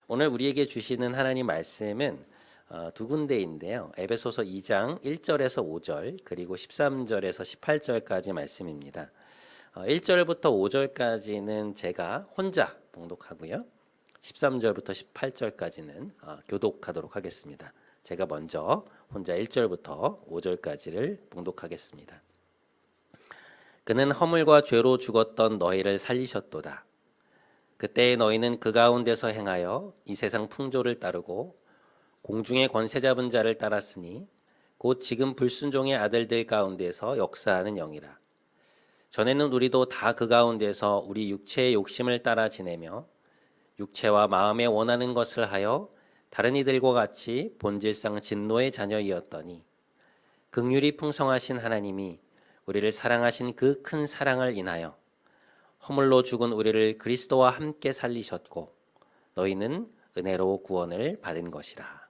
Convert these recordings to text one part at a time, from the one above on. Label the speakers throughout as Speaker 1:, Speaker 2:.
Speaker 1: 오늘 우리에게 주시는 하나님 말씀은 두 군데인데요. 에베소서 2장 1절에서 5절 그리고 13절에서 18절까지 말씀입니다. 1절부터 5절까지는 제가 혼자 봉독하고요. 13절부터 18절까지는 교독하도록 하겠습니다. 제가 먼저 혼자 1절부터 5절까지를 봉독하겠습니다. 그는 허물과 죄로 죽었던 너희를 살리셨도다. 그때 너희는 그 가운데서 행하여 이 세상 풍조를 따르고 공중의 권세 잡은 자를 따랐으니 곧 지금 불순종의 아들들 가운데서 역사하는 영이라. 전에는 우리도 다 그 가운데서 우리 육체의 욕심을 따라 지내며 육체와 마음에 원하는 것을 하여 다른 이들과 같이 본질상 진노의 자녀이었더니 긍휼이 풍성하신 하나님이 우리를 사랑하신 그 큰 사랑을 인하여 허물로 죽은 우리를 그리스도와 함께 살리셨고 너희는 은혜로 구원을 받은 것이라.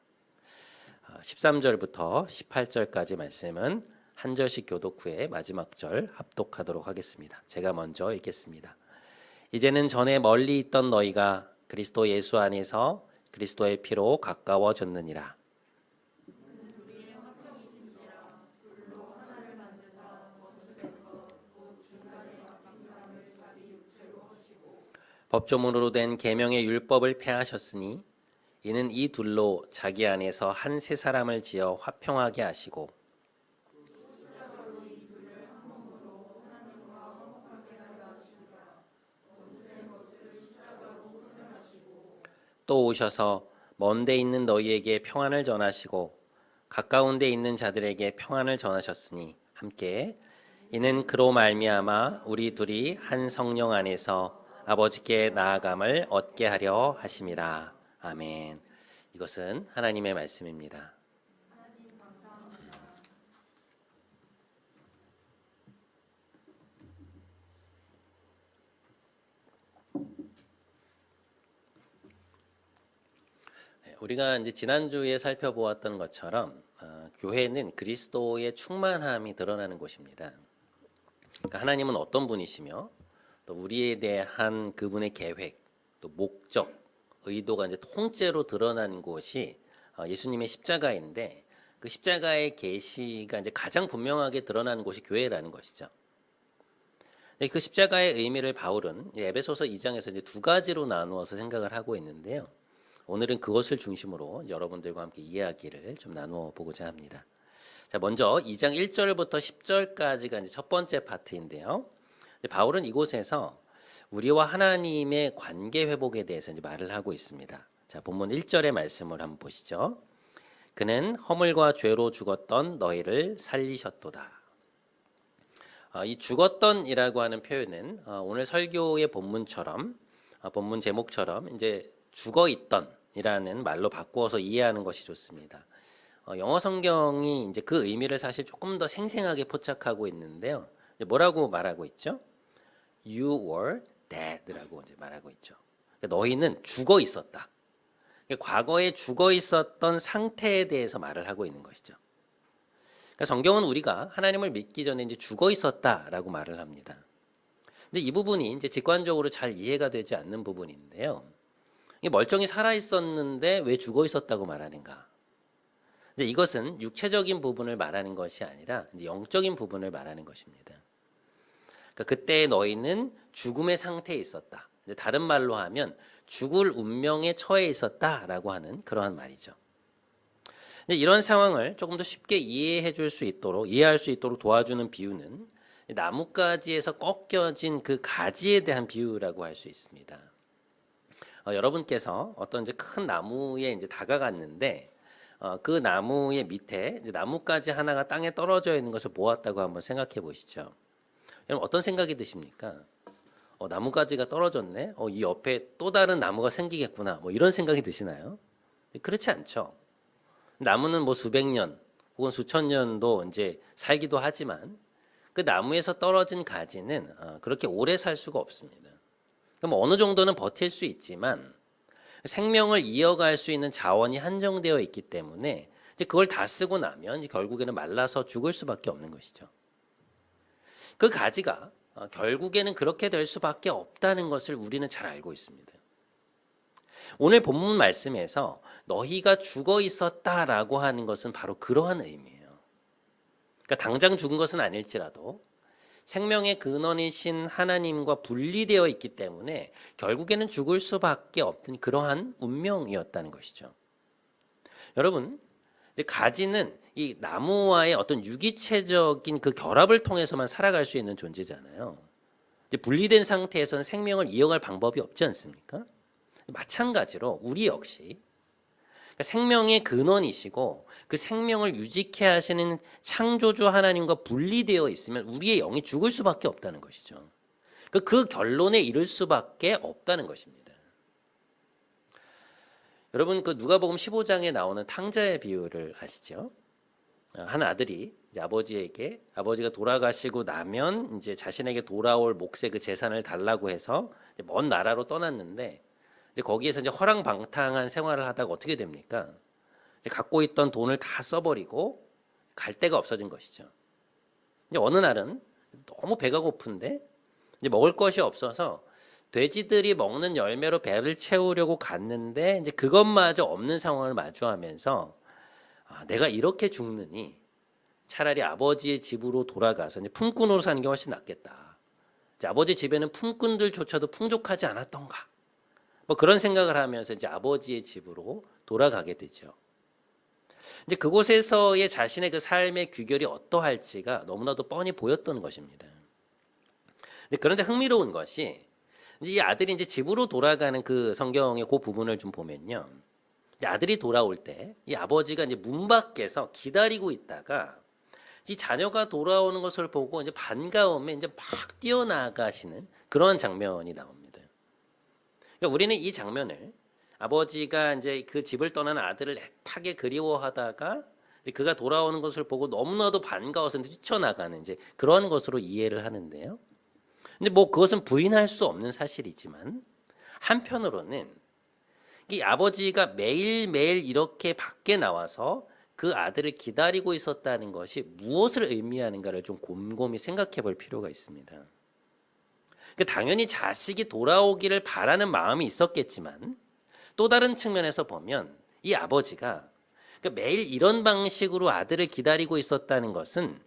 Speaker 1: 13절부터 18절까지 말씀은 한 절씩 교독 후에 마지막 절 합독하도록 하겠습니다. 제가 먼저 읽겠습니다. 이제는 전에 멀리 있던 너희가 그리스도 예수 안에서 그리스도의 피로 가까워졌느니라. 법조문으로 된 계명의 율법을 폐하셨으니 이는 이 둘로 자기 안에서 한 새 사람을 지어 화평하게 하시고 또 오셔서 먼 데 있는 너희에게 평안을 전하시고 가까운 데 있는 자들에게 평안을 전하셨으니 함께 이는 그로 말미암아 우리 둘이 한 성령 안에서 아버지께 나아감을 얻게 하려 하심이라. 아멘. 이것은 하나님의 말씀입니다. 우리가 이제 지난주에 살펴보았던 것처럼 교회는 그리스도의 충만함이 드러나는 곳입니다. 그러니까 하나님은 어떤 분이시며 또 우리에 대한 그분의 계획, 또 목적, 의도가 이제 통째로 드러나는 곳이 예수님의 십자가인데 그 십자가의 계시가 이제 가장 분명하게 드러나는 곳이 교회라는 것이죠. 그 십자가의 의미를 바울은 에베소서 2장에서 이제 두 가지로 나누어서 생각을 하고 있는데요. 오늘은 그것을 중심으로 여러분들과 함께 이야기를 좀 나누어 보고자 합니다. 자, 먼저 2장 1절부터 10절까지가 이제 첫 번째 파트인데요. 바울은 이곳에서 우리와 하나님의 관계 회복에 대해서 이제 말을 하고 있습니다. 자, 본문 1절의 말씀을 한번 보시죠. 그는 허물과 죄로 죽었던 너희를 살리셨도다. 이 죽었던이라고 하는 표현은 오늘 설교의 본문처럼 본문 제목처럼 이제 죽어 있던이라는 말로 바꾸어서 이해하는 것이 좋습니다. 영어 성경이 이제 그 의미를 사실 조금 더 생생하게 포착하고 있는데요. 뭐라고 말하고 있죠? You were dead라고 이제 말하고 있죠. 그러니까 너희는 죽어 있었다. 그러니까 과거에 죽어 있었던 상태에 대해서 말을 하고 있는 것이죠. 그러니까 성경은 우리가 하나님을 믿기 전에 이제 죽어 있었다라고 말을 합니다. 근데 이 부분이 이제 직관적으로 잘 이해가 되지 않는 부분인데요. 멀쩡히 살아 있었는데 왜 죽어 있었다고 말하는가? 근데 이것은 육체적인 부분을 말하는 것이 아니라 이제 영적인 부분을 말하는 것입니다. 그러니까 그때 너희는 죽음의 상태에 있었다. 다른 말로 하면 죽을 운명에 처해 있었다라고 하는 그러한 말이죠. 이런 상황을 조금 더 쉽게 이해할 수 있도록 도와주는 비유는 나뭇가지에서 꺾여진 그 가지에 대한 비유라고 할 수 있습니다. 여러분께서 어떤 이제 큰 나무에 이제 다가갔는데 그 나무의 밑에 이제 나뭇가지 하나가 땅에 떨어져 있는 것을 보았다고 한번 생각해 보시죠. 여러분 어떤 생각이 드십니까? 나뭇가지가 떨어졌네. 이 옆에 또 다른 나무가 생기겠구나. 뭐 이런 생각이 드시나요? 그렇지 않죠. 나무는 뭐 수백 년 혹은 수천 년도 이제 살기도 하지만 그 나무에서 떨어진 가지는 그렇게 오래 살 수가 없습니다. 그럼 어느 정도는 버틸 수 있지만 생명을 이어갈 수 있는 자원이 한정되어 있기 때문에 이제 그걸 다 쓰고 나면 이제 결국에는 말라서 죽을 수밖에 없는 것이죠. 그 가지가 결국에는 그렇게 될 수밖에 없다는 것을 우리는 잘 알고 있습니다. 오늘 본문 말씀에서 너희가 죽어 있었다라고 하는 것은 바로 그러한 의미예요. 그러니까 당장 죽은 것은 아닐지라도 생명의 근원이신 하나님과 분리되어 있기 때문에 결국에는 죽을 수밖에 없던 그러한 운명이었다는 것이죠. 여러분, 이제 가지는 이 나무와의 어떤 유기체적인 그 결합을 통해서만 살아갈 수 있는 존재잖아요. 이제 분리된 상태에서는 생명을 이어갈 방법이 없지 않습니까? 마찬가지로 우리 역시 그러니까 생명의 근원이시고 그 생명을 유지케 하시는 창조주 하나님과 분리되어 있으면 우리의 영이 죽을 수밖에 없다는 것이죠. 그 결론에 이를 수밖에 없다는 것입니다. 여러분 그 누가복음 15장에 나오는 탕자의 비유를 아시죠? 한 아들이 이제 아버지에게 아버지가 돌아가시고 나면 이제 자신에게 돌아올 몫의 그 재산을 달라고 해서 먼 나라로 떠났는데 이제 거기에서 이제 허랑방탕한 생활을 하다가 어떻게 됩니까? 이제 갖고 있던 돈을 다 써버리고 갈 데가 없어진 것이죠. 이제 어느 날은 너무 배가 고픈데 이제 먹을 것이 없어서 돼지들이 먹는 열매로 배를 채우려고 갔는데 이제 그것마저 없는 상황을 마주하면서 내가 이렇게 죽느니 차라리 아버지의 집으로 돌아가서 이제 품꾼으로 사는 게 훨씬 낫겠다. 이제 아버지 집에는 품꾼들조차도 풍족하지 않았던가. 뭐 그런 생각을 하면서 이제 아버지의 집으로 돌아가게 되죠. 이제 그곳에서의 자신의 그 삶의 귀결이 어떠할지가 너무나도 뻔히 보였던 것입니다. 그런데 흥미로운 것이 이제 이 아들이 이제 집으로 돌아가는 그 성경의 그 부분을 좀 보면요. 아들이 돌아올 때 이 아버지가 이제 문 밖에서 기다리고 있다가 이 자녀가 돌아오는 것을 보고 이제 반가움에 이제 막 뛰어나가시는 그런 장면이 나옵니다. 그러니까 우리는 이 장면을 아버지가 이제 그 집을 떠난 아들을 애타게 그리워하다가 이제 그가 돌아오는 것을 보고 너무나도 반가워서 뛰쳐나가는 이제 그런 것으로 이해를 하는데요. 근데 뭐 그것은 부인할 수 없는 사실이지만 한편으로는 이 아버지가 매일매일 이렇게 밖에 나와서 그 아들을 기다리고 있었다는 것이 무엇을 의미하는가를 좀 곰곰이 생각해 볼 필요가 있습니다. 당연히 자식이 돌아오기를 바라는 마음이 있었겠지만 또 다른 측면에서 보면 이 아버지가 매일 이런 방식으로 아들을 기다리고 있었다는 것은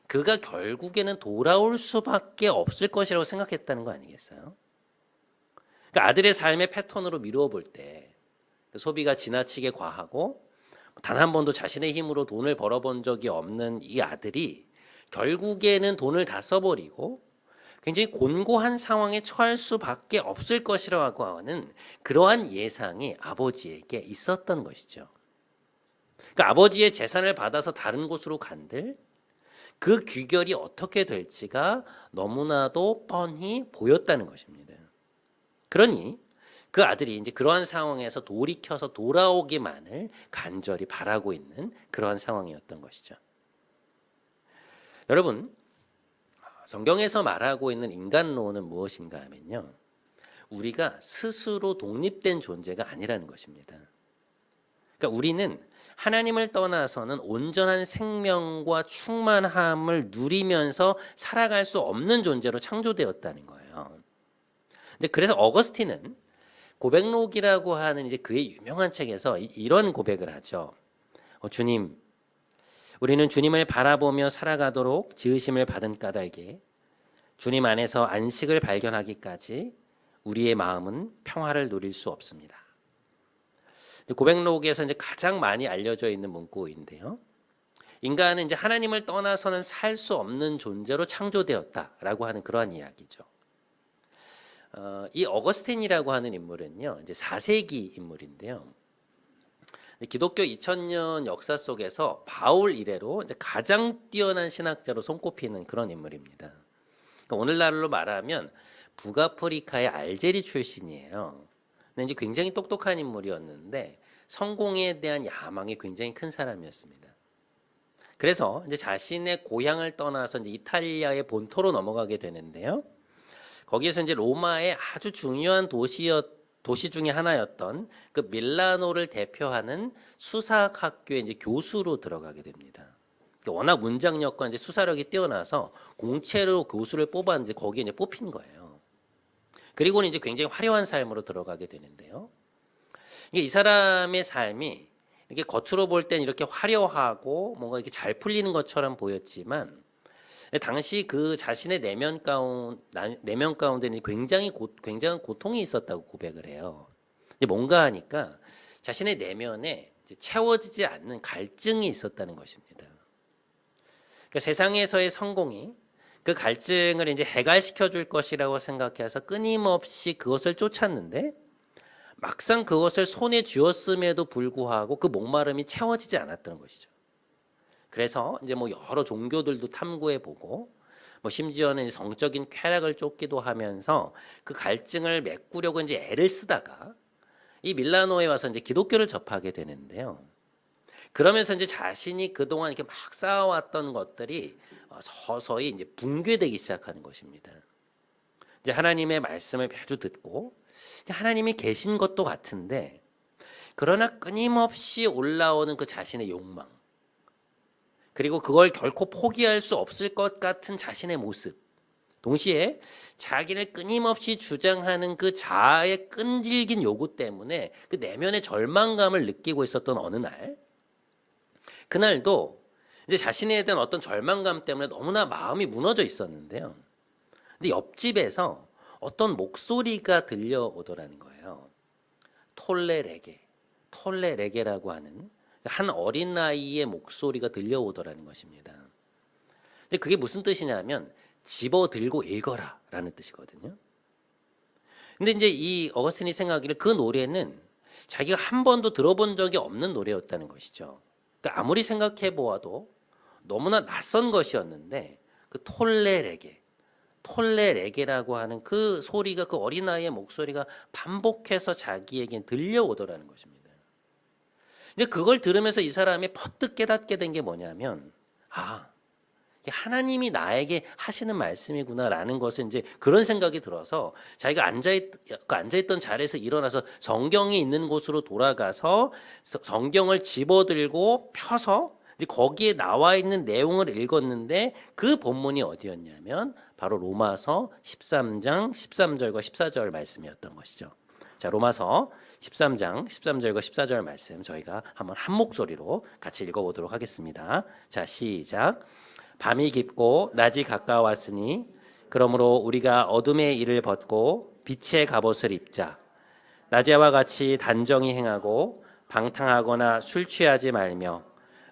Speaker 1: 그가 결국에는 돌아올 수밖에 없을 것이라고 생각했다는 거 아니겠어요? 아들의 삶의 패턴으로 미루어 볼 때 소비가 지나치게 과하고 단 한 번도 자신의 힘으로 돈을 벌어본 적이 없는 이 아들이 결국에는 돈을 다 써버리고 굉장히 곤고한 상황에 처할 수밖에 없을 것이라고 하는 그러한 예상이 아버지에게 있었던 것이죠. 아버지의 재산을 받아서 다른 곳으로 간들 그 귀결이 어떻게 될지가 너무나도 뻔히 보였다는 것입니다. 그러니 그 아들이 이제 그러한 상황에서 돌이켜서 돌아오기만을 간절히 바라고 있는 그러한 상황이었던 것이죠. 여러분, 성경에서 말하고 있는 인간론은 무엇인가 하면요. 우리가 스스로 독립된 존재가 아니라는 것입니다. 그러니까 우리는 하나님을 떠나서는 온전한 생명과 충만함을 누리면서 살아갈 수 없는 존재로 창조되었다는 거예요. 그래서 어거스틴은 고백록이라고 하는 이제 그의 유명한 책에서 이런 고백을 하죠. 주님, 우리는 주님을 바라보며 살아가도록 지으심을 받은 까닭에 주님 안에서 안식을 발견하기까지 우리의 마음은 평화를 누릴 수 없습니다. 고백록에서 이제 가장 많이 알려져 있는 문구인데요. 인간은 이제 하나님을 떠나서는 살 수 없는 존재로 창조되었다라고 하는 그러한 이야기죠. 이 어거스틴이라고 하는 인물은요, 이제 4세기 인물인데요. 기독교 2000년 역사 속에서 바울 이래로 이제 가장 뛰어난 신학자로 손꼽히는 그런 인물입니다. 오늘날로 말하면 북아프리카의 알제리 출신이에요. 근데 이제 굉장히 똑똑한 인물이었는데 성공에 대한 야망이 굉장히 큰 사람이었습니다. 그래서 이제 자신의 고향을 떠나서 이제 이탈리아의 본토로 넘어가게 되는데요. 거기에서 이제 로마의 아주 중요한 도시 중에 하나였던 그 밀라노를 대표하는 수사학교에 이제 교수로 들어가게 됩니다. 워낙 문장력과 이제 수사력이 뛰어나서 공채로 교수를 뽑았는데 거기에 이제 뽑힌 거예요. 그리고는 이제 굉장히 화려한 삶으로 들어가게 되는데요. 이게 이 사람의 삶이 이렇게 겉으로 볼 땐 이렇게 화려하고 뭔가 이렇게 잘 풀리는 것처럼 보였지만 당시 그 자신의 내면 가운데는 굉장한 고통이 있었다고 고백을 해요. 이제 뭔가 하니까 자신의 내면에 이제 채워지지 않는 갈증이 있었다는 것입니다. 그러니까 세상에서의 성공이 그 갈증을 이제 해갈시켜 줄 것이라고 생각해서 끊임없이 그것을 쫓았는데 막상 그것을 손에 쥐었음에도 불구하고 그 목마름이 채워지지 않았던 것이죠. 그래서 이제 뭐 여러 종교들도 탐구해 보고 뭐 심지어는 성적인 쾌락을 쫓기도 하면서 그 갈증을 메꾸려고 이제 애를 쓰다가 이 밀라노에 와서 이제 기독교를 접하게 되는데요. 그러면서 이제 자신이 그동안 이렇게 막 쌓아왔던 것들이 서서히 이제 붕괴되기 시작하는 것입니다. 이제 하나님의 말씀을 매주 듣고 하나님이 계신 것도 같은데 그러나 끊임없이 올라오는 그 자신의 욕망 그리고 그걸 결코 포기할 수 없을 것 같은 자신의 모습 동시에 자기를 끊임없이 주장하는 그 자아의 끈질긴 요구 때문에 그 내면의 절망감을 느끼고 있었던 어느 날 그날도 이제 자신에 대한 어떤 절망감 때문에 너무나 마음이 무너져 있었는데요. 근데 옆집에서 어떤 목소리가 들려오더라는 거예요. 톨레레게라고 하는 한 어린아이의 목소리가 들려오더라는 것입니다. 근데 그게 무슨 뜻이냐면 집어들고 읽어라 라는 뜻이거든요. 근데 이제 이 어거스틴이 생각하기를 그 노래는 자기가 한 번도 들어본 적이 없는 노래였다는 것이죠. 그러니까 아무리 생각해 보아도 너무나 낯선 것이었는데 그 톨레레게라고 하는 그 소리가 그 어린아이의 목소리가 반복해서 자기에겐 들려오더라는 것입니다. 근데 그걸 들으면서 이 사람이 퍼뜩 깨닫게 된 게 뭐냐면 하나님이 나에게 하시는 말씀이구나라는 것은 이제 그런 생각이 들어서 자기가 앉아있던 자리에서 일어나서 성경이 있는 곳으로 돌아가서 성경을 집어들고 펴서 이제 거기에 나와 있는 내용을 읽었는데 그 본문이 어디였냐면 바로 로마서 13장 13절과 14절 말씀이었던 것이죠. 자, 로마서 13장 13절과 14절 말씀 저희가 한번 한 목소리로 같이 읽어보도록 하겠습니다. 자, 시작. 밤이 깊고 낮이 가까웠으니 그러므로 우리가 어둠의 일을 벗고 빛의 갑옷을 입자. 낮에와 같이 단정히 행하고 방탕하거나 술 취하지 말며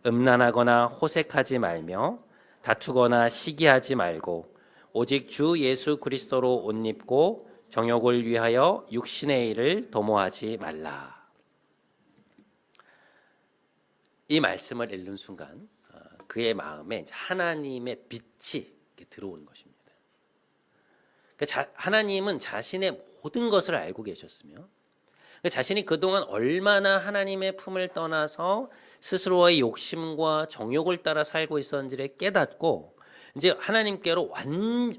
Speaker 1: 음란하거나 호색하지 말며 다투거나 시기하지 말고 오직 주 예수 그리스도로 옷 입고 정욕을 위하여 육신의 일을 도모하지 말라. 이 말씀을 읽는 순간 그의 마음에 하나님의 빛이 들어오는 것입니다. 그러니까 하나님은 자신의 모든 것을 알고 계셨으며 자신이 그동안 얼마나 하나님의 품을 떠나서 스스로의 욕심과 정욕을 따라 살고 있었는지를 깨닫고 이제 하나님께로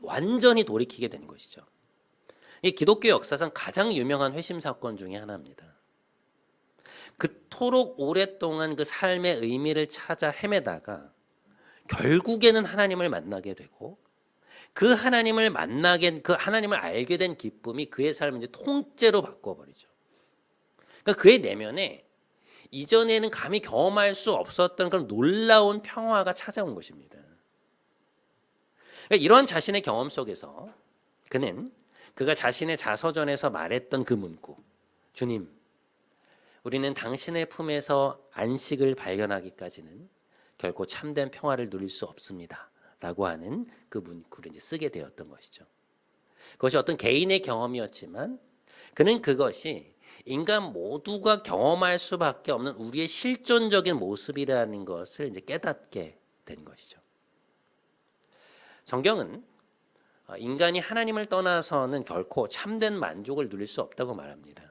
Speaker 1: 완전히 돌이키게 된 것이죠. 이 기독교 역사상 가장 유명한 회심 사건 중에 하나입니다. 그토록 오랫동안 그 삶의 의미를 찾아 헤매다가 결국에는 하나님을 만나게 되고 그 하나님을 알게 된 기쁨이 그의 삶을 이제 통째로 바꿔버리죠. 그러니까 그의 내면에 이전에는 감히 경험할 수 없었던 그런 놀라운 평화가 찾아온 것입니다. 그러니까 이런 자신의 경험 속에서 그가 자신의 자서전에서 말했던 그 문구, 주님, 우리는 당신의 품에서 안식을 발견하기까지는 결코 참된 평화를 누릴 수 없습니다. 라고 하는 그 문구를 이제 쓰게 되었던 것이죠. 그것이 어떤 개인의 경험이었지만 그는 그것이 인간 모두가 경험할 수밖에 없는 우리의 실존적인 모습이라는 것을 이제 깨닫게 된 것이죠. 성경은 인간이 하나님을 떠나서는 결코 참된 만족을 누릴 수 없다고 말합니다.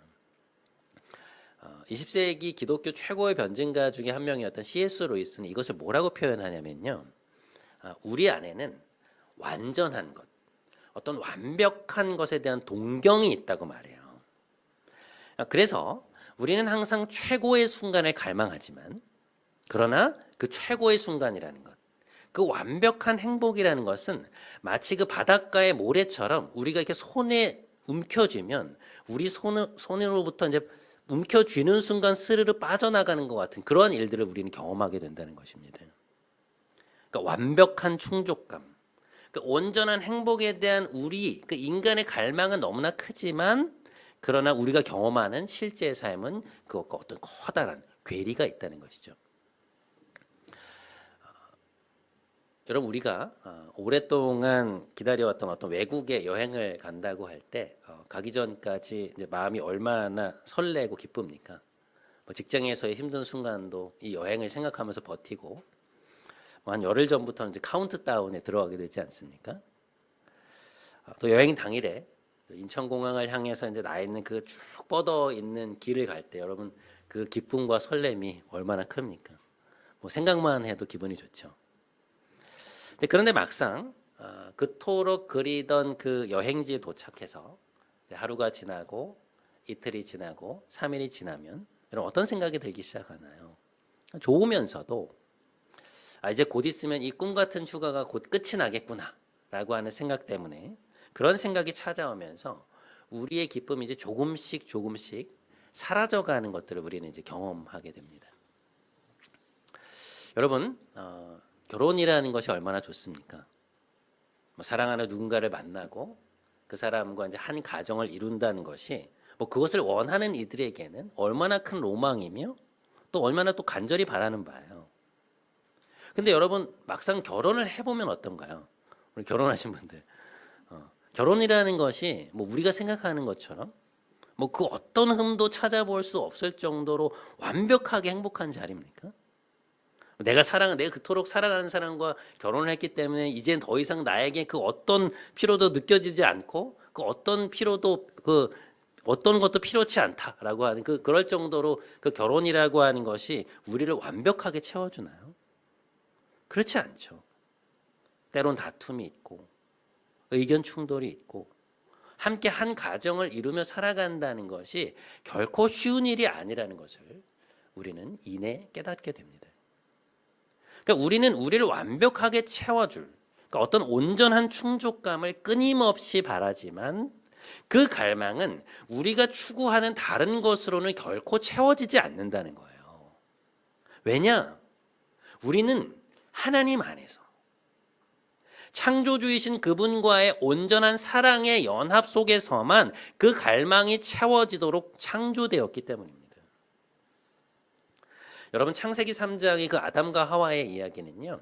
Speaker 1: 20세기 기독교 최고의 변증가 중에 한 명이었던 C.S. 루이스는 이것을 뭐라고 표현하냐면요. 우리 안에는 완전한 것, 어떤 완벽한 것에 대한 동경이 있다고 말해요. 그래서 우리는 항상 최고의 순간을 갈망하지만 그러나 그 최고의 순간이라는 것, 그 완벽한 행복이라는 것은 마치 그 바닷가의 모래처럼 우리가 이렇게 손에 움켜쥐면 우리 손으로부터 이제 움켜쥐는 순간 스르르 빠져나가는 것 같은 그러한 일들을 우리는 경험하게 된다는 것입니다. 그러니까 완벽한 충족감, 그러니까 온전한 행복에 대한 우리 그 인간의 갈망은 너무나 크지만 그러나 우리가 경험하는 실제의 삶은 그것과 어떤 커다란 괴리가 있다는 것이죠. 여러분 우리가 오랫동안 기다려왔던 어떤 외국에 여행을 간다고 할 때 가기 전까지 이제 마음이 얼마나 설레고 기쁩니까? 뭐 직장에서의 힘든 순간도 이 여행을 생각하면서 버티고 한 열흘 전부터는 이제 카운트다운에 들어가게 되지 않습니까? 또 여행 당일에 인천공항을 향해서 이제 나 있는 그 쭉 뻗어 있는 길을 갈 때 여러분 그 기쁨과 설렘이 얼마나 큽니까? 뭐 생각만 해도 기분이 좋죠. 그런데 막상 그토록 그리던 그 여행지에 도착해서 하루가 지나고 이틀이 지나고 3일이 지나면 여러분 어떤 생각이 들기 시작하나요? 좋으면서도 이제 곧 있으면 이 꿈 같은 휴가가 곧 끝이 나겠구나 라고 하는 생각 때문에 그런 생각이 찾아오면서 우리의 기쁨이 이제 조금씩 사라져가는 것들을 우리는 이제 경험하게 됩니다. 여러분 결혼이라는 것이 얼마나 좋습니까? 뭐 사랑하는 누군가를 만나고 그 사람과 이제 한 가정을 이룬다는 것이 뭐 그것을 원하는 이들에게는 얼마나 큰 로망이며 또 얼마나 또 간절히 바라는 바예요. 근데 여러분 막상 결혼을 해보면 어떤가요? 우리 결혼하신 분들 결혼이라는 것이 뭐 우리가 생각하는 것처럼 뭐 그 어떤 흠도 찾아볼 수 없을 정도로 완벽하게 행복한 자리입니까? 내가 그토록 사랑하는 사람과 결혼을 했기 때문에 이젠 더 이상 나에게 그 어떤 피로도 느껴지지 않고 그 어떤 피로도 그 어떤 것도 필요치 않다라고 하는 그럴 정도로 그 결혼이라고 하는 것이 우리를 완벽하게 채워주나요? 그렇지 않죠. 때론 다툼이 있고 의견 충돌이 있고 함께 한 가정을 이루며 살아간다는 것이 결코 쉬운 일이 아니라는 것을 우리는 이내 깨닫게 됩니다. 그러니까 우리는 우리를 완벽하게 채워줄 그러니까 어떤 온전한 충족감을 끊임없이 바라지만 그 갈망은 우리가 추구하는 다른 것으로는 결코 채워지지 않는다는 거예요. 왜냐? 우리는 하나님 안에서 창조주이신 그분과의 온전한 사랑의 연합 속에서만 그 갈망이 채워지도록 창조되었기 때문입니다. 여러분 창세기 3장의 그 아담과 하와의 이야기는요.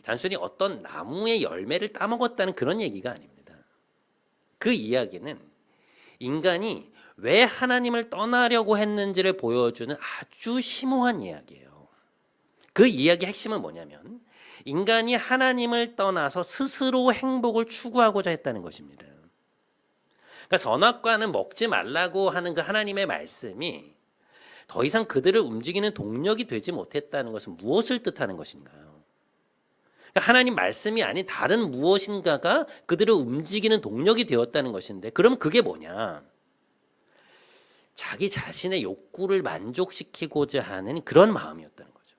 Speaker 1: 단순히 어떤 나무의 열매를 따먹었다는 그런 얘기가 아닙니다. 그 이야기는 인간이 왜 하나님을 떠나려고 했는지를 보여주는 아주 심오한 이야기예요. 그 이야기의 핵심은 뭐냐면 인간이 하나님을 떠나서 스스로 행복을 추구하고자 했다는 것입니다. 그러니까 선악과는 먹지 말라고 하는 그 하나님의 말씀이 더 이상 그들을 움직이는 동력이 되지 못했다는 것은 무엇을 뜻하는 것인가요? 그러니까 하나님 말씀이 아닌 다른 무엇인가가 그들을 움직이는 동력이 되었다는 것인데 그럼 그게 뭐냐? 자기 자신의 욕구를 만족시키고자 하는 그런 마음이었다는 거죠.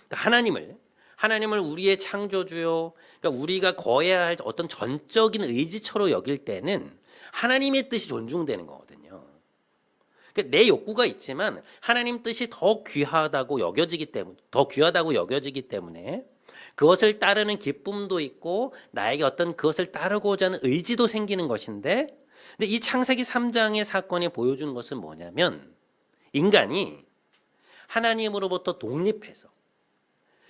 Speaker 1: 그러니까 하나님을 우리의 창조주요, 그러니까 우리가 거해야 할 어떤 전적인 의지처로 여길 때는 하나님의 뜻이 존중되는 거거든요. 그러니까 내 욕구가 있지만 하나님 뜻이 더 귀하다고 여겨지기 때문에 그것을 따르는 기쁨도 있고 나에게 어떤 그것을 따르고자 하는 의지도 생기는 것인데 근데 이 창세기 3장의 사건이 보여준 것은 뭐냐면 인간이 하나님으로부터 독립해서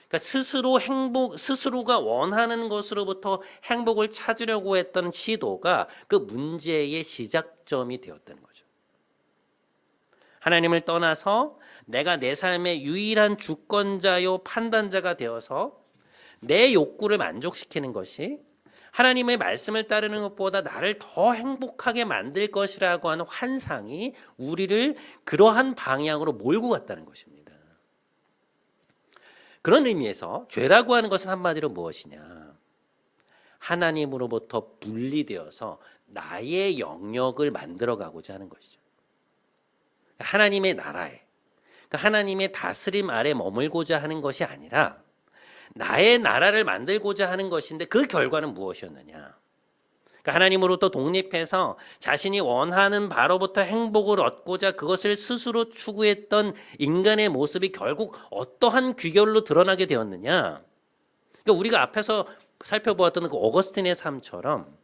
Speaker 1: 그러니까 스스로가 원하는 것으로부터 행복을 찾으려고 했던 시도가 그 문제의 시작점이 되었다는 거죠. 하나님을 떠나서 내가 내 삶의 유일한 주권자요 판단자가 되어서 내 욕구를 만족시키는 것이 하나님의 말씀을 따르는 것보다 나를 더 행복하게 만들 것이라고 하는 환상이 우리를 그러한 방향으로 몰고 갔다는 것입니다. 그런 의미에서 죄라고 하는 것은 한마디로 무엇이냐? 하나님으로부터 분리되어서 나의 영역을 만들어가고자 하는 것이죠. 하나님의 나라에, 하나님의 다스림 아래 머물고자 하는 것이 아니라 나의 나라를 만들고자 하는 것인데 그 결과는 무엇이었느냐? 그러니까 하나님으로부터 독립해서 자신이 원하는 바로부터 행복을 얻고자 그것을 스스로 추구했던 인간의 모습이 결국 어떠한 귀결로 드러나게 되었느냐. 그러니까 우리가 앞에서 살펴보았던 그 어거스틴의 삶처럼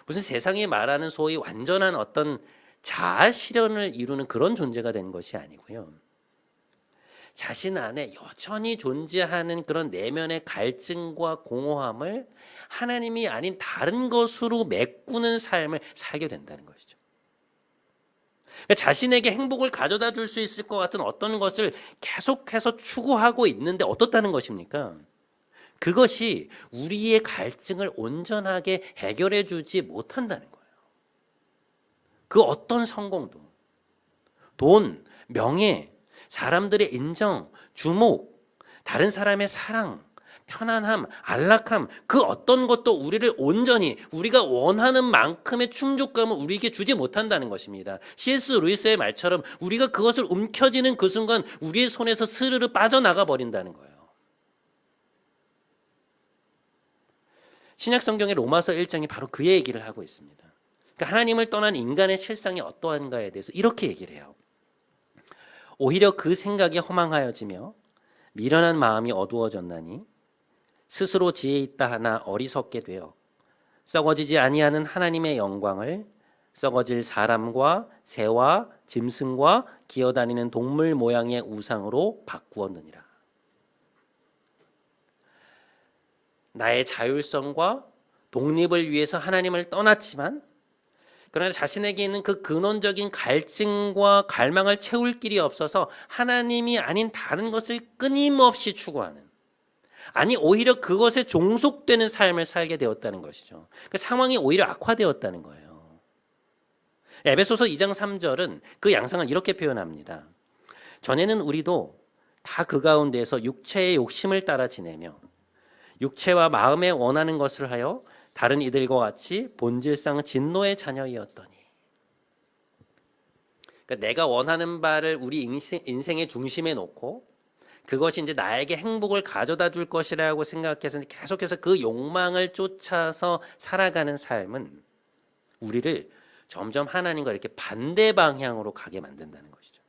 Speaker 1: 무슨 세상이 말하는 소위 완전한 어떤 자아 실현을 이루는 그런 존재가 된 것이 아니고요. 자신 안에 여전히 존재하는 그런 내면의 갈증과 공허함을 하나님이 아닌 다른 것으로 메꾸는 삶을 살게 된다는 것이죠. 그러니까 자신에게 행복을 가져다 줄 수 있을 것 같은 어떤 것을 계속해서 추구하고 있는데 어떻다는 것입니까? 그것이 우리의 갈증을 온전하게 해결해 주지 못한다는 거예요. 그 어떤 성공도, 돈, 명예, 사람들의 인정, 주목, 다른 사람의 사랑, 편안함, 안락함, 그 어떤 것도 우리를 온전히 우리가 원하는 만큼의 충족감을 우리에게 주지 못한다는 것입니다. C.S. 루이스의 말처럼 우리가 그것을 움켜쥐는 그 순간 우리의 손에서 스르르 빠져나가 버린다는 거예요. 신약 성경의 로마서 1장이 바로 그 얘기를 하고 있습니다. 그러니까 하나님을 떠난 인간의 실상이 어떠한가에 대해서 이렇게 얘기를 해요. 오히려 그 생각이 허망하여지며 미련한 마음이 어두워졌나니 스스로 지혜 있다 하나 어리석게 되어 썩어지지 아니하는 하나님의 영광을 썩어질 사람과 새와 짐승과 기어다니는 동물 모양의 우상으로 바꾸었느니라. 나의 자율성과 독립을 위해서 하나님을 떠났지만 그러나 자신에게 있는 그 근원적인 갈증과 갈망을 채울 길이 없어서 하나님이 아닌 다른 것을 끊임없이 추구하는, 아니 오히려 그것에 종속되는 삶을 살게 되었다는 것이죠. 그 상황이 오히려 악화되었다는 거예요. 에베소서 2장 3절은 그 양상을 이렇게 표현합니다. 전에는 우리도 다 그 가운데에서 육체의 욕심을 따라 지내며 육체와 마음에 원하는 것을 하여 다른 이들과 같이 본질상 진노의 자녀이었더니. 그러니까 내가 원하는 바를 우리 인생의 중심에 놓고 그것이 이제 나에게 행복을 가져다 줄 것이라고 생각해서 계속해서 그 욕망을 쫓아서 살아가는 삶은 우리를 점점 하나님과 이렇게 반대 방향으로 가게 만든다는 것이죠.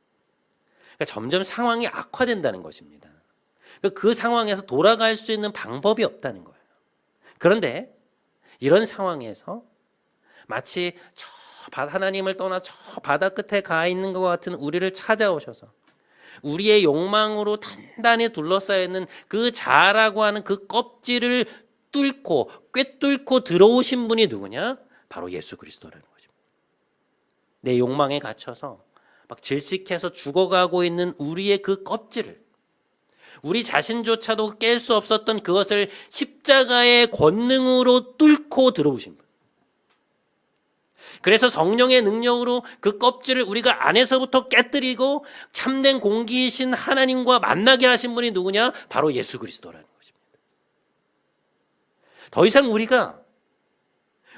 Speaker 1: 그러니까 점점 상황이 악화된다는 것입니다. 그 상황에서 돌아갈 수 있는 방법이 없다는 거예요. 그런데 이런 상황에서 마치 하나님을 떠나 저 바다 끝에 가 있는 것 같은 우리를 찾아오셔서 우리의 욕망으로 단단히 둘러싸여 있는 그 자아라고 하는 그 껍질을 뚫고 꿰뚫고 들어오신 분이 누구냐? 바로 예수 그리스도라는 것입니다. 내 욕망에 갇혀서 막 질식해서 죽어가고 있는 우리의 그 껍질을, 우리 자신조차도 깰 수 없었던 그것을 십자가의 권능으로 뚫고 들어오신 분. 그래서 성령의 능력으로 그 껍질을 우리가 안에서부터 깨뜨리고 참된 공기이신 하나님과 만나게 하신 분이 누구냐? 바로 예수 그리스도라는 것입니다. 더 이상 우리가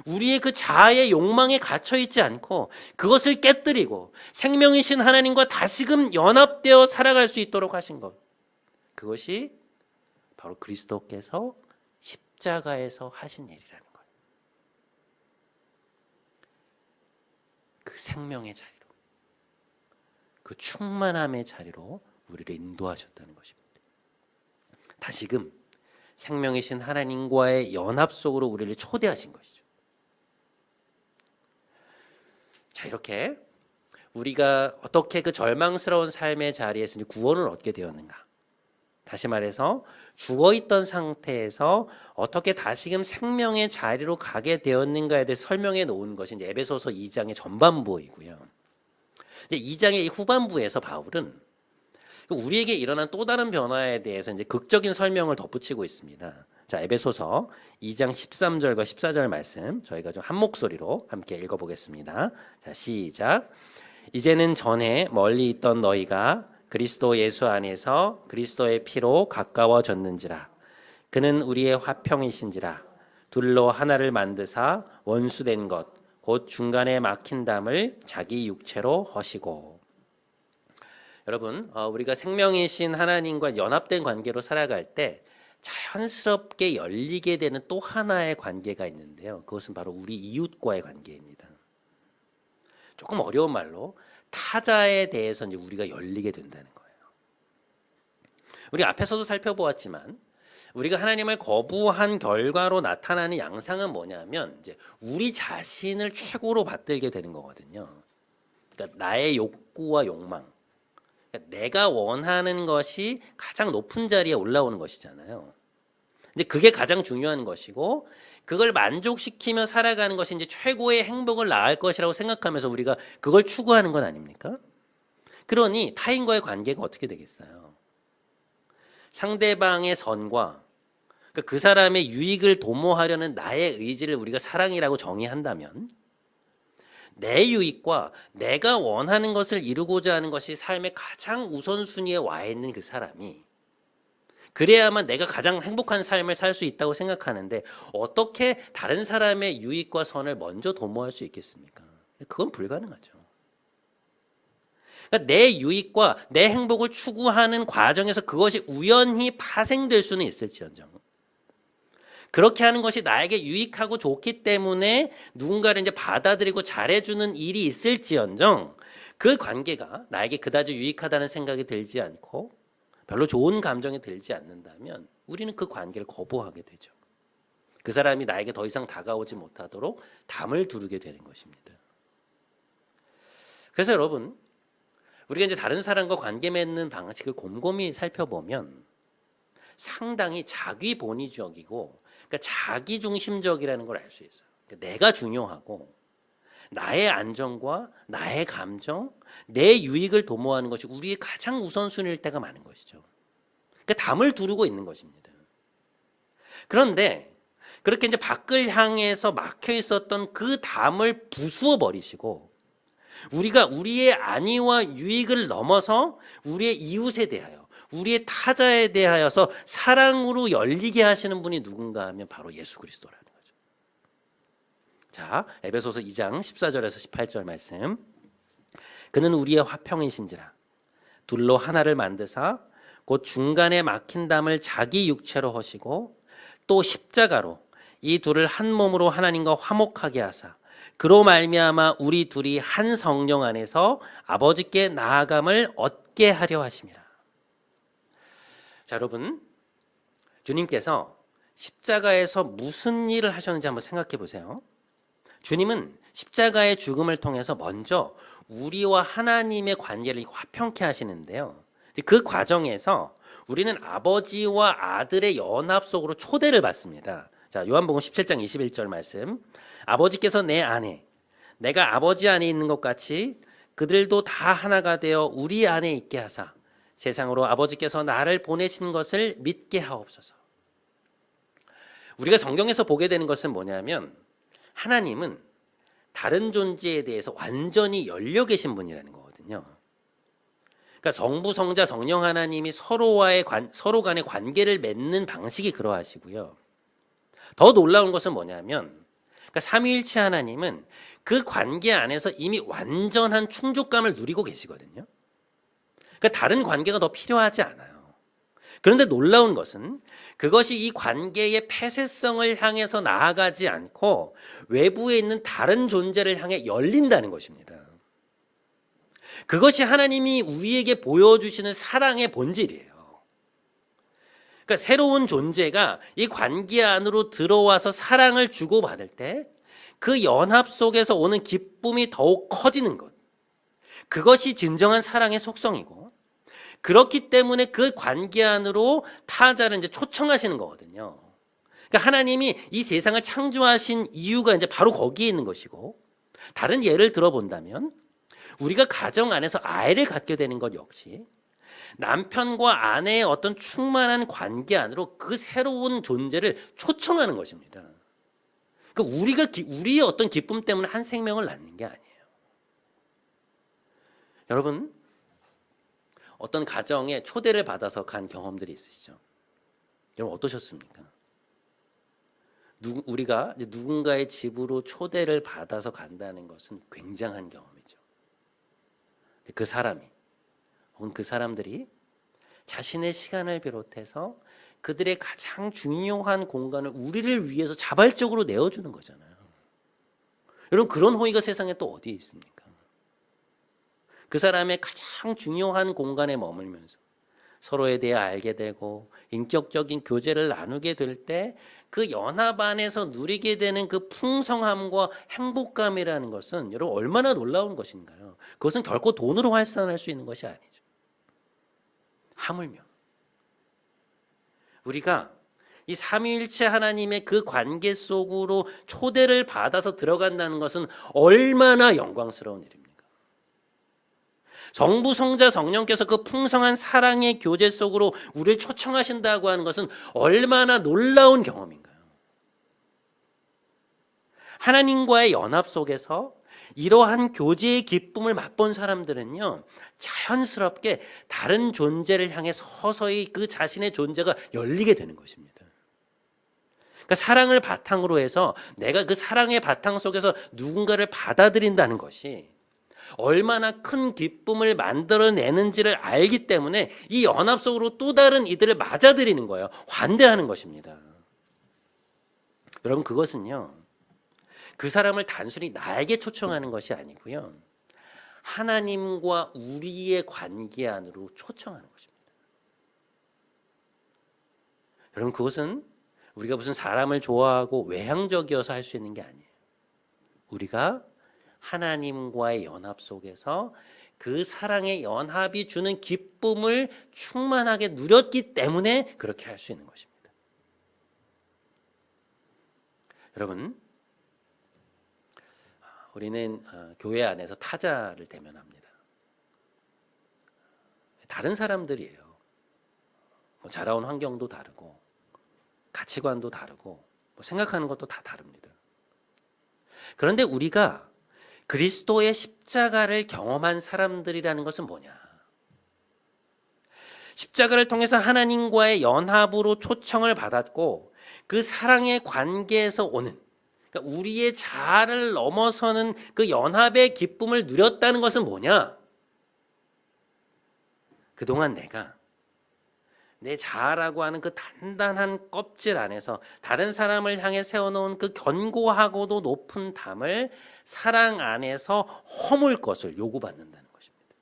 Speaker 1: 우리의 그 자아의 욕망에 갇혀 있지 않고 그것을 깨뜨리고 생명이신 하나님과 다시금 연합되어 살아갈 수 있도록 하신 것. 그것이 바로 그리스도께서 십자가에서 하신 일이라는 거예요. 그 생명의 자리로, 그 충만함의 자리로 우리를 인도하셨다는 것입니다. 다시금 생명이신 하나님과의 연합 속으로 우리를 초대하신 것이죠. 자, 이렇게 우리가 어떻게 그 절망스러운 삶의 자리에서 구원을 얻게 되었는가? 다시 말해서 죽어있던 상태에서 어떻게 다시금 생명의 자리로 가게 되었는가에 대해 설명해 놓은 것이 이제 에베소서 2장의 전반부이고요. 이제 2장의 이 후반부에서 바울은 우리에게 일어난 또 다른 변화에 대해서 이제 극적인 설명을 덧붙이고 있습니다. 자, 에베소서 2장 13절과 14절 말씀 저희가 좀 한 목소리로 함께 읽어보겠습니다. 자, 시작. 이제는 전에 멀리 있던 너희가 그리스도 예수 안에서 그리스도의 피로 가까워졌는지라. 그는 우리의 화평이신지라. 둘로 하나를 만드사 원수된 것 곧 중간에 막힌 담을 자기 육체로 허시고. 여러분, 우리가 생명이신 하나님과 연합된 관계로 살아갈 때 자연스럽게 열리게 되는 또 하나의 관계가 있는데요. 그것은 바로 우리 이웃과의 관계입니다. 조금 어려운 말로 타자에 대해서 이제 우리가 열리게 된다는 거예요. 우리 앞에서도 살펴보았지만 우리가 하나님을 거부한 결과로 나타나는 양상은 뭐냐면 이제 우리 자신을 최고로 받들게 되는 거거든요. 그러니까 나의 욕구와 욕망, 그러니까 내가 원하는 것이 가장 높은 자리에 올라오는 것이잖아요. 근데 그게 가장 중요한 것이고 그걸 만족시키며 살아가는 것이 이제 최고의 행복을 낳을 것이라고 생각하면서 우리가 그걸 추구하는 건 아닙니까? 그러니 타인과의 관계가 어떻게 되겠어요? 상대방의 선과 그 사람의 유익을 도모하려는 나의 의지를 우리가 사랑이라고 정의한다면 내 유익과 내가 원하는 것을 이루고자 하는 것이 삶의 가장 우선순위에 와 있는 그 사람이 그래야만 내가 가장 행복한 삶을 살 수 있다고 생각하는데 어떻게 다른 사람의 유익과 선을 먼저 도모할 수 있겠습니까? 그건 불가능하죠. 그러니까 내 유익과 내 행복을 추구하는 과정에서 그것이 우연히 파생될 수는 있을지언정 그렇게 하는 것이 나에게 유익하고 좋기 때문에 누군가를 이제 받아들이고 잘해주는 일이 있을지언정 그 관계가 나에게 그다지 유익하다는 생각이 들지 않고 별로 좋은 감정이 들지 않는다면 우리는 그 관계를 거부하게 되죠. 그 사람이 나에게 더 이상 다가오지 못하도록 담을 두르게 되는 것입니다. 그래서 여러분 우리가 이제 다른 사람과 관계 맺는 방식을 곰곰이 살펴보면 상당히 자기 본위적이고 그러니까 자기 중심적이라는 걸 알 수 있어요. 그러니까 내가 중요하고 나의 안정과 나의 감정, 내 유익을 도모하는 것이 우리의 가장 우선순위일 때가 많은 것이죠. 그러니까 담을 두르고 있는 것입니다. 그런데 그렇게 이제 밖을 향해서 막혀 있었던 그 담을 부수어 버리시고 우리가 우리의 안위와 유익을 넘어서 우리의 이웃에 대하여 우리의 타자에 대하여서 사랑으로 열리게 하시는 분이 누군가 하면 바로 예수 그리스도라는 거죠. 자, 에베소서 2장 14절에서 18절 말씀. 그는 우리의 화평이신지라 둘로 하나를 만드사 곧 중간에 막힌 담을 자기 육체로 하시고 또 십자가로 이 둘을 한 몸으로 하나님과 화목하게 하사 그로 말미암아 우리 둘이 한 성령 안에서 아버지께 나아감을 얻게 하려 하심이라. 자, 여러분 주님께서 십자가에서 무슨 일을 하셨는지 한번 생각해 보세요. 주님은 십자가의 죽음을 통해서 먼저 우리와 하나님의 관계를 화평케 하시는데요. 그 과정에서 우리는 아버지와 아들의 연합 속으로 초대를 받습니다. 자, 요한복음 17장 21절 말씀. 아버지께서 내 안에 내가 아버지 안에 있는 것 같이 그들도 다 하나가 되어 우리 안에 있게 하사 세상으로 아버지께서 나를 보내신 것을 믿게 하옵소서. 우리가 성경에서 보게 되는 것은 뭐냐면 하나님은 다른 존재에 대해서 완전히 열려 계신 분이라는 거거든요. 그러니까 성부, 성자, 성령 하나님이 서로 간의 관계를 맺는 방식이 그러하시고요. 더 놀라운 것은 뭐냐면 그러니까 삼위일체 하나님은 그 관계 안에서 이미 완전한 충족감을 누리고 계시거든요. 그러니까 다른 관계가 더 필요하지 않아요. 그런데 놀라운 것은 그것이 이 관계의 폐쇄성을 향해서 나아가지 않고 외부에 있는 다른 존재를 향해 열린다는 것입니다. 그것이 하나님이 우리에게 보여주시는 사랑의 본질이에요. 그러니까 새로운 존재가 이 관계 안으로 들어와서 사랑을 주고받을 때 그 연합 속에서 오는 기쁨이 더욱 커지는 것. 그것이 진정한 사랑의 속성이고 그렇기 때문에 그 관계 안으로 타자를 이제 초청하시는 거거든요. 그러니까 하나님이 이 세상을 창조하신 이유가 이제 바로 거기에 있는 것이고 다른 예를 들어본다면 우리가 가정 안에서 아이를 갖게 되는 것 역시 남편과 아내의 어떤 충만한 관계 안으로 그 새로운 존재를 초청하는 것입니다. 그러니까 우리의 어떤 기쁨 때문에 한 생명을 낳는 게 아니에요. 여러분 어떤 가정에 초대를 받아서 간 경험들이 있으시죠? 여러분 어떠셨습니까? 우리가 누군가의 집으로 초대를 받아서 간다는 것은 굉장한 경험이죠. 그 사람이 혹은 그 사람들이 자신의 시간을 비롯해서 그들의 가장 중요한 공간을 우리를 위해서 자발적으로 내어주는 거잖아요. 여러분, 그런 호의가 세상에 또 어디에 있습니까? 그 사람의 가장 중요한 공간에 머물면서 서로에 대해 알게 되고 인격적인 교제를 나누게 될 때 그 연합 안에서 누리게 되는 그 풍성함과 행복감이라는 것은 여러분 얼마나 놀라운 것인가요? 그것은 결코 돈으로 환산할 수 있는 것이 아니죠. 하물며 우리가 이 삼위일체 하나님의 그 관계 속으로 초대를 받아서 들어간다는 것은 얼마나 영광스러운 일입니까? 성부, 성자, 성령께서 그 풍성한 사랑의 교제 속으로 우리를 초청하신다고 하는 것은 얼마나 놀라운 경험인가요? 하나님과의 연합 속에서 이러한 교제의 기쁨을 맛본 사람들은요, 자연스럽게 다른 존재를 향해 서서히 그 자신의 존재가 열리게 되는 것입니다. 그러니까 사랑을 바탕으로 해서 내가 그 사랑의 바탕 속에서 누군가를 받아들인다는 것이 얼마나 큰 기쁨을 만들어내는지를 알기 때문에 이 연합 속으로 또 다른 이들을 맞아들이는 거예요. 환대하는 것입니다. 여러분, 그것은요, 그 사람을 단순히 나에게 초청하는 것이 아니고요, 하나님과 우리의 관계 안으로 초청하는 것입니다. 여러분, 그것은 우리가 무슨 사람을 좋아하고 외향적이어서 할 수 있는 게 아니에요. 우리가 하나님과의 연합 속에서 그 사랑의 연합이 주는 기쁨을 충만하게 누렸기 때문에 그렇게 할 수 있는 것입니다. 여러분, 우리는 교회 안에서 타자를 대면합니다. 다른 사람들이에요. 자라온 환경도 다르고 가치관도 다르고 생각하는 것도 다 다릅니다. 그런데 우리가 그리스도의 십자가를 경험한 사람들이라는 것은 뭐냐? 십자가를 통해서 하나님과의 연합으로 초청을 받았고 그 사랑의 관계에서 오는, 그러니까 우리의 자아를 넘어서는 그 연합의 기쁨을 누렸다는 것은 뭐냐? 그동안 내가 내 자아라고 하는 그 단단한 껍질 안에서 다른 사람을 향해 세워놓은 그 견고하고도 높은 담을 사랑 안에서 허물 것을 요구받는다는 것입니다.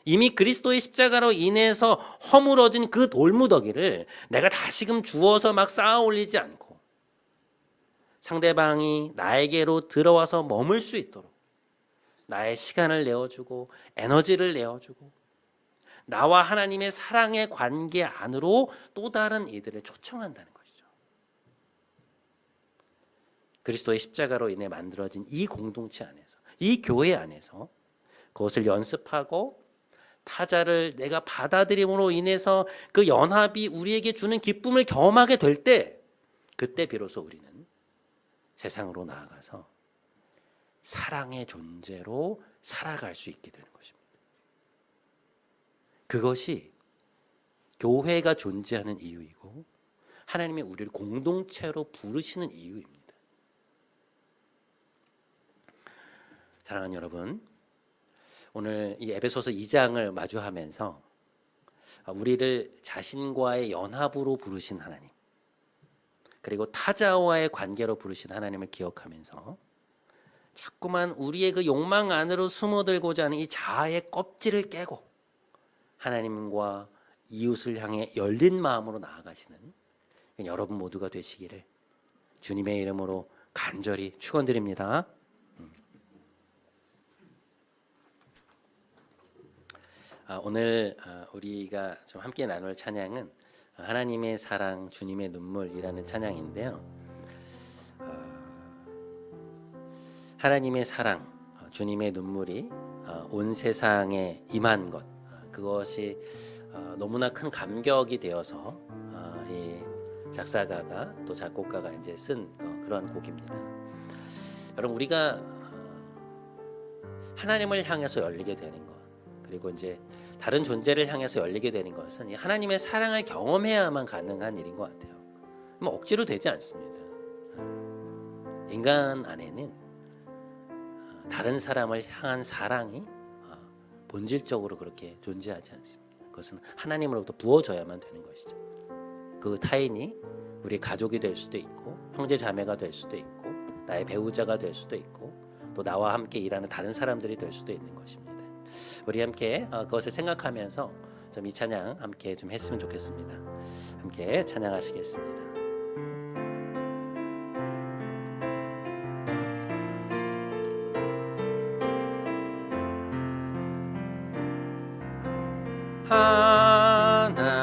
Speaker 1: 이미 그리스도의 십자가로 인해서 허물어진 그 돌무더기를 내가 다시금 주워서 막 쌓아 올리지 않고 상대방이 나에게로 들어와서 머물 수 있도록 나의 시간을 내어주고 에너지를 내어주고 나와 하나님의 사랑의 관계 안으로 또 다른 이들을 초청한다는 것이죠. 그리스도의 십자가로 인해 만들어진 이 공동체 안에서, 이 교회 안에서 그것을 연습하고 타자를 내가 받아들임으로 인해서 그 연합이 우리에게 주는 기쁨을 경험하게 될 때, 그때 비로소 우리는 세상으로 나아가서 사랑의 존재로 살아갈 수 있게 되는 것입니다. 그것이 교회가 존재하는 이유이고 하나님이 우리를 공동체로 부르시는 이유입니다. 사랑하는 여러분, 오늘 이 에베소서 2장을 마주하면서 우리를 자신과의 연합으로 부르신 하나님, 그리고 타자와의 관계로 부르신 하나님을 기억하면서 자꾸만 우리의 그 욕망 안으로 숨어들고자 하는 이 자아의 껍질을 깨고 하나님과 이웃을 향해 열린 마음으로 나아가시는 여러분 모두가 되시기를 주님의 이름으로 간절히 축원드립니다. 오늘 우리가 좀 함께 나눌 찬양은 하나님의 사랑 주님의 눈물이라는 찬양인데요. 하나님의 사랑 주님의 눈물이 온 세상에 임한 것, 그것이 너무나 큰 감격이 되어서 이 작사가가 또 작곡가가 이제 쓴 그런 곡입니다. 여러분, 우리가 하나님을 향해서 열리게 되는 것, 그리고 이제 다른 존재를 향해서 열리게 되는 것은 하나님의 사랑을 경험해야만 가능한 일인 것 같아요. 뭐 억지로 되지 않습니다. 인간 안에는 다른 사람을 향한 사랑이 본질적으로 그렇게 존재하지 않습니다. 그것은 하나님으로부터 부어져야만 되는 것이죠. 그 타인이 우리 가족이 될 수도 있고 형제 자매가 될 수도 있고 나의 배우자가 될 수도 있고 또 나와 함께 일하는 다른 사람들이 될 수도 있는 것입니다. 우리 함께 그것을 생각하면서 좀 이 찬양 함께 좀 했으면 좋겠습니다. 함께 찬양하시겠습니다.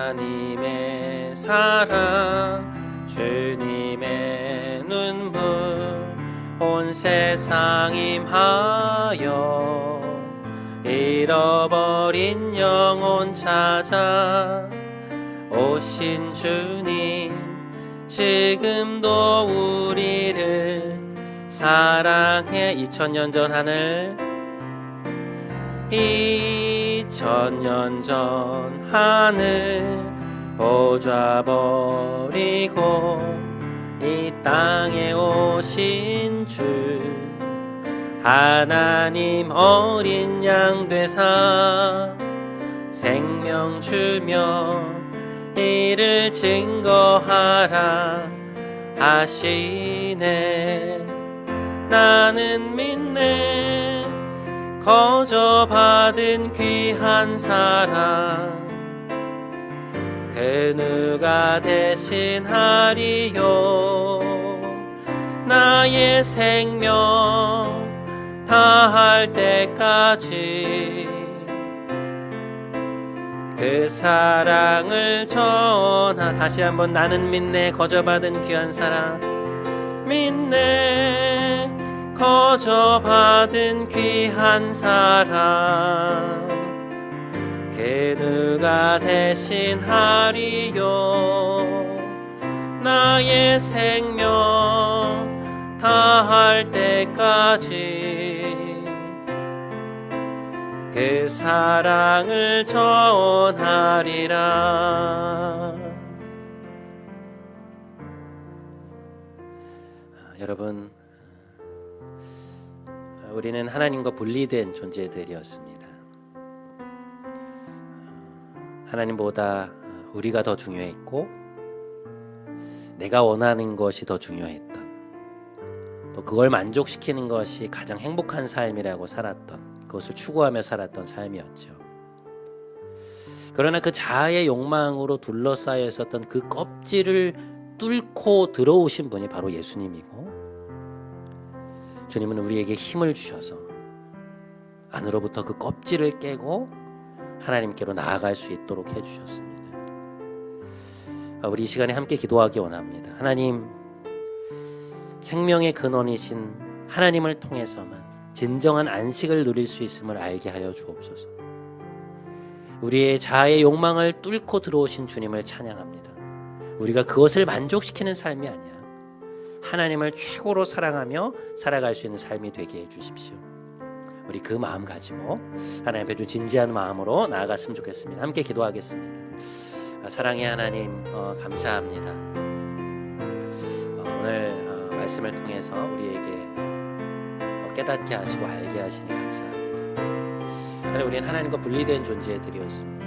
Speaker 1: 하나님의 사랑 주님의 눈물 온 세상 임하여 잃어버린 영혼 찾아 오신 주님 지금도 우리를 사랑해 2000년 전 하늘 2000년 전 하늘 보좌버리고 이 땅에 오신 주 하나님 어린 양 되사 생명 주며 이를 증거하라 하시네. 나는 믿네 거저 받은 귀한 사랑 그 누가 대신하리요. 나의 생명 다할 때까지 그 사랑을 전하. 다시 한번 나는 믿네 거저 받은 귀한 사랑 믿네 거저 받은 귀한 사랑 그 누가 대신하리요. 나의 생명 다할 때까지 그 사랑을 전하리라. 여러분, 우리는 하나님과 분리된 존재들이었습니다. 하나님보다 우리가 더 중요했고 내가 원하는 것이 더 중요했던 또 그걸 만족시키는 것이 가장 행복한 삶이라고 살았던 그것을 추구하며 살았던 삶이었죠. 그러나 그 자아의 욕망으로 둘러싸여 있었던 그 껍질을 뚫고 들어오신 분이 바로 예수님이고 주님은 우리에게 힘을 주셔서 안으로부터 그 껍질을 깨고 하나님께로 나아갈 수 있도록 해주셨습니다. 우리 이 시간에 함께 기도하기 원합니다. 하나님, 생명의 근원이신 하나님을 통해서만 진정한 안식을 누릴 수 있음을 알게 하여 주옵소서. 우리의 자아의 욕망을 뚫고 들어오신 주님을 찬양합니다. 우리가 그것을 만족시키는 삶이 아니야. 하나님을 최고로 사랑하며 살아갈 수 있는 삶이 되게 해주십시오. 우리 그 마음 가지고 하나님 앞에 좀 진지한 마음으로 나아갔으면 좋겠습니다. 함께 기도하겠습니다. 사랑의 하나님, 감사합니다. 오늘 말씀을 통해서 우리에게 깨닫게 하시고 알게 하시니 감사합니다. 하나님, 우리는 하나님과 분리된 존재들이었습니다.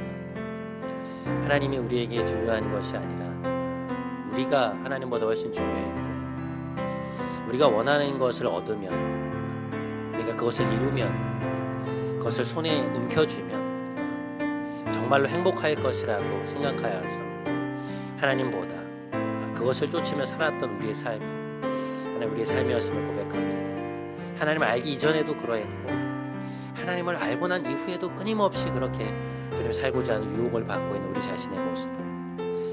Speaker 1: 하나님이 우리에게 중요한 것이 아니라 우리가 하나님보다 훨씬 중요했고 우리가 원하는 것을 얻으면 우리가 그것을 이루면 그것을 손에 움켜쥐면 정말로 행복할 것이라고 생각하여서 하나님보다 그것을 쫓으며 살았던 우리의 삶이 하나님 우리의 삶이었음을 고백합니다. 하나님을 알기 이전에도 그러했고 하나님을 알고 난 이후에도 끊임없이 그렇게 주님 살고자 하는 유혹을 받고 있는 우리 자신의 모습을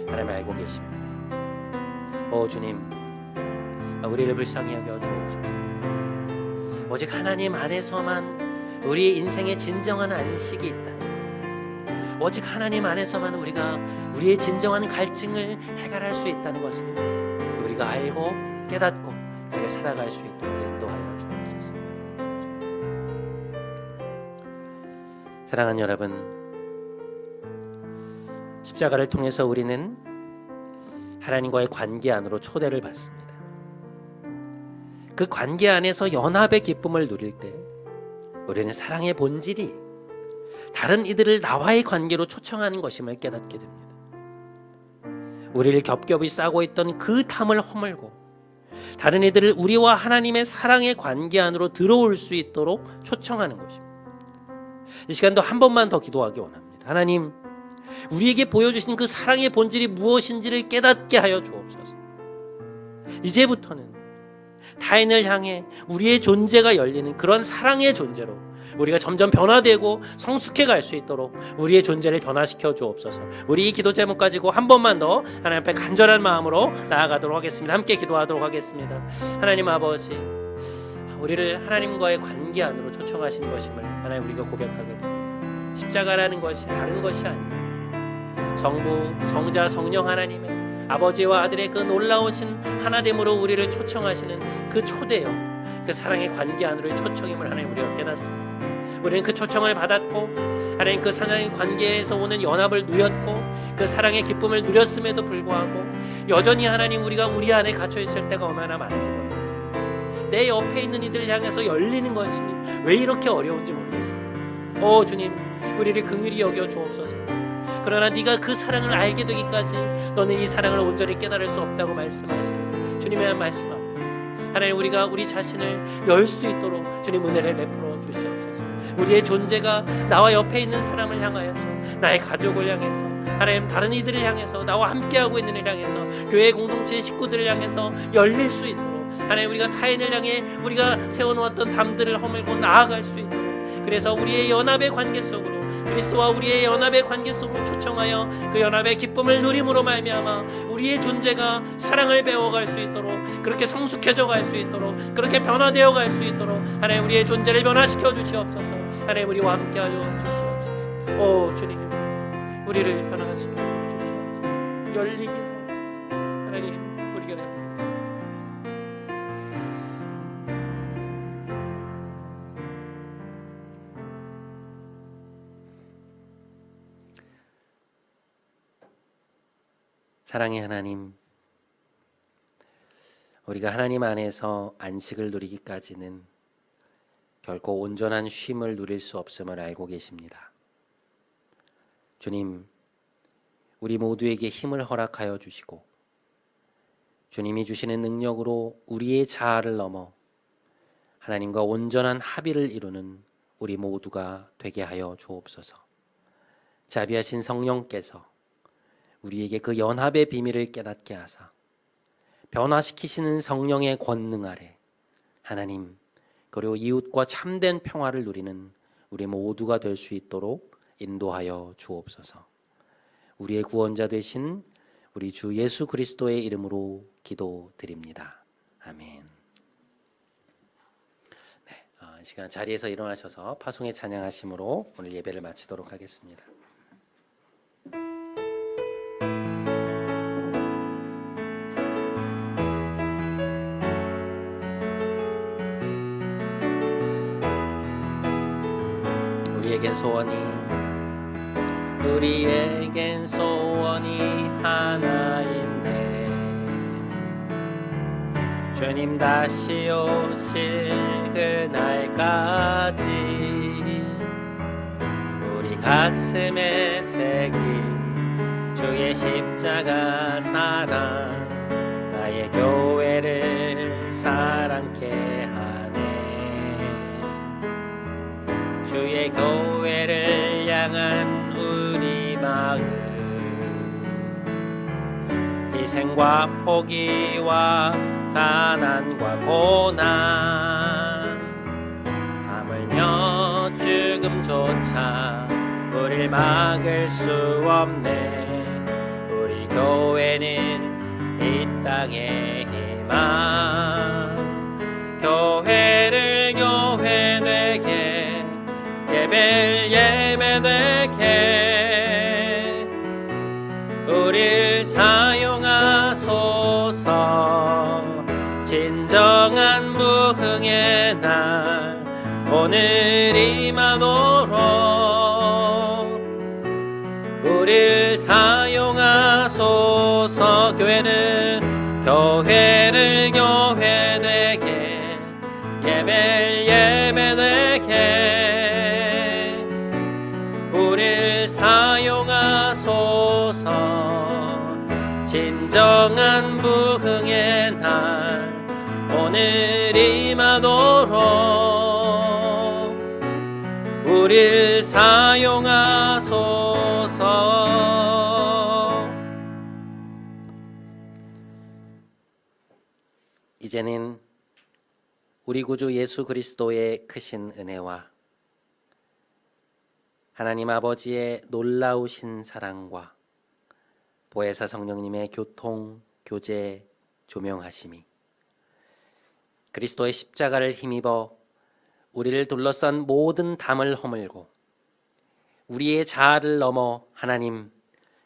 Speaker 1: 하나님을 알고 계십니다. 주님, 우리를 불쌍히 여겨 주옵소서. 오직 하나님 안에서만 우리의 인생의 진정한 안식이 있다는 것, 오직 하나님 안에서만 우리가 우리의 진정한 갈증을 해결할 수 있다는 것을 우리가 알고 깨닫고 그렇게 살아갈 수 있도록 인도하여 주옵소서. 사랑하는 여러분, 십자가를 통해서 우리는 하나님과의 관계 안으로 초대를 받습니다. 그 관계 안에서 연합의 기쁨을 누릴 때 우리는 사랑의 본질이 다른 이들을 나와의 관계로 초청하는 것임을 깨닫게 됩니다. 우리를 겹겹이 싸고 있던 그 담을 허물고 다른 이들을 우리와 하나님의 사랑의 관계 안으로 들어올 수 있도록 초청하는 것입니다. 이 시간도 한 번만 더 기도하기 원합니다. 하나님, 우리에게 보여주신 그 사랑의 본질이 무엇인지를 깨닫게 하여 주옵소서. 이제부터는 타인을 향해 우리의 존재가 열리는 그런 사랑의 존재로 우리가 점점 변화되고 성숙해 갈 수 있도록 우리의 존재를 변화시켜 주옵소서. 우리 이 기도 제목 가지고 한 번만 더 하나님 앞에 간절한 마음으로 나아가도록 하겠습니다. 함께 기도하도록 하겠습니다. 하나님 아버지, 우리를 하나님과의 관계 안으로 초청하신 것임을 하나님 우리가 고백하게 됩니다. 십자가라는 것이 다른 것이 아닙니다. 성부, 성자, 성령 하나님의 아버지와 아들의 그 놀라우신 하나됨으로 우리를 초청하시는 그 초대요, 그 사랑의 관계 안으로의 초청임을 하나님 우리가 깨닫습니다. 우리는 그 초청을 받았고 하나님 그 사랑의 관계에서 오는 연합을 누렸고 그 사랑의 기쁨을 누렸음에도 불구하고 여전히 하나님 우리가 우리 안에 갇혀 있을 때가 얼마나 많은지 모르겠습니다. 내 옆에 있는 이들을 향해서 열리는 것이 왜 이렇게 어려운지 모르겠습니다. 오 주님, 우리를 긍휼히 여겨 주옵소서. 그러나 네가 그 사랑을 알게 되기까지 너는 이 사랑을 온전히 깨달을 수 없다고 말씀하시는 주님의 말씀 앞에서 하나님 우리가 우리 자신을 열 수 있도록 주님 은혜를 베풀어 주시옵소서. 우리의 존재가 나와 옆에 있는 사람을 향하여서, 나의 가족을 향해서, 하나님 다른 이들을 향해서, 나와 함께하고 있는 이를 향해서, 교회 공동체의 식구들을 향해서 열릴 수 있도록 하나님 우리가 타인을 향해 우리가 세워놓았던 담들을 허물고 나아갈 수 있도록, 그래서 우리의 연합의 관계 속으로, 그리스도와 우리의 연합의 관계 속으로 초청하여 그 연합의 기쁨을 누림으로 말미암아 우리의 존재가 사랑을 배워갈 수 있도록, 그렇게 성숙해져 갈 수 있도록, 그렇게 변화되어 갈 수 있도록 하나님 우리의 존재를 변화시켜 주시옵소서. 하나님 우리와 함께하여 주시옵소서. 오 주님, 우리를 변화시켜 주시옵소서. 열리게 하옵소서. 하나님 우리가 됩니다. 사랑의 하나님, 우리가 하나님 안에서 안식을 누리기까지는 결코 온전한 쉼을 누릴 수 없음을 알고 계십니다. 주님, 우리 모두에게 힘을 허락하여 주시고 주님이 주시는 능력으로 우리의 자아를 넘어 하나님과 온전한 합의를 이루는 우리 모두가 되게 하여 주옵소서. 자비하신 성령께서 우리에게 그 연합의 비밀을 깨닫게 하사 변화시키시는 성령의 권능 아래 하나님 그리고 이웃과 참된 평화를 누리는 우리 모두가 될 수 있도록 인도하여 주옵소서. 우리의 구원자 되신 우리 주 예수 그리스도의 이름으로 기도드립니다. 아멘. 이 시간 자리에서 일어나셔서 파송의 찬양하심으로 오늘 예배를 마치도록 하겠습니다. 우리에겐 소원이 하나인데 주님 다시 오실 그날까지 우리 가슴에 새긴 주의 십자가 사랑 나의 교회를 사랑케 하네. 주의 교회를 향한 우리 마음 희생과 포기와 가난과 고난 하물며 죽음조차 우릴 막을 수 없네. 우리 교회는 이 땅의 희망 교회를 교회 되게 예배 되게 우릴 사용하소서. 진정한 부흥의 날 오늘 임하도록 우릴 사용하소서. 교회를 교회 되게 예배 되게 우리를 사용하소서. 진정한 부흥의 날 오늘 임하도록 우리를 사용하소서. 이제는 우리 구주 예수 그리스도의 크신 은혜와 하나님 아버지의 놀라우신 사랑과 보혜사 성령님의 교통, 교제, 조명하심이 그리스도의 십자가를 힘입어 우리를 둘러싼 모든 담을 허물고 우리의 자아를 넘어 하나님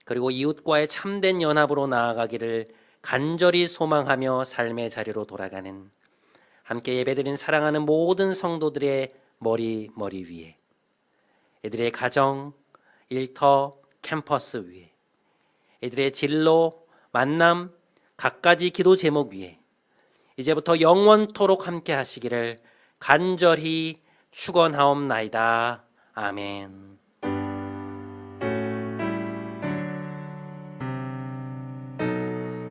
Speaker 1: 그리고 이웃과의 참된 연합으로 나아가기를 간절히 소망하며 삶의 자리로 돌아가는 함께 예배드린 사랑하는 모든 성도들의 머리 위에 이들의 가정, 일터, 캠퍼스 위에 이들의 진로, 만남, 갖가지 기도 제목 위에 이제부터 영원토록 함께 하시기를 간절히 축원하옵나이다. 아멘.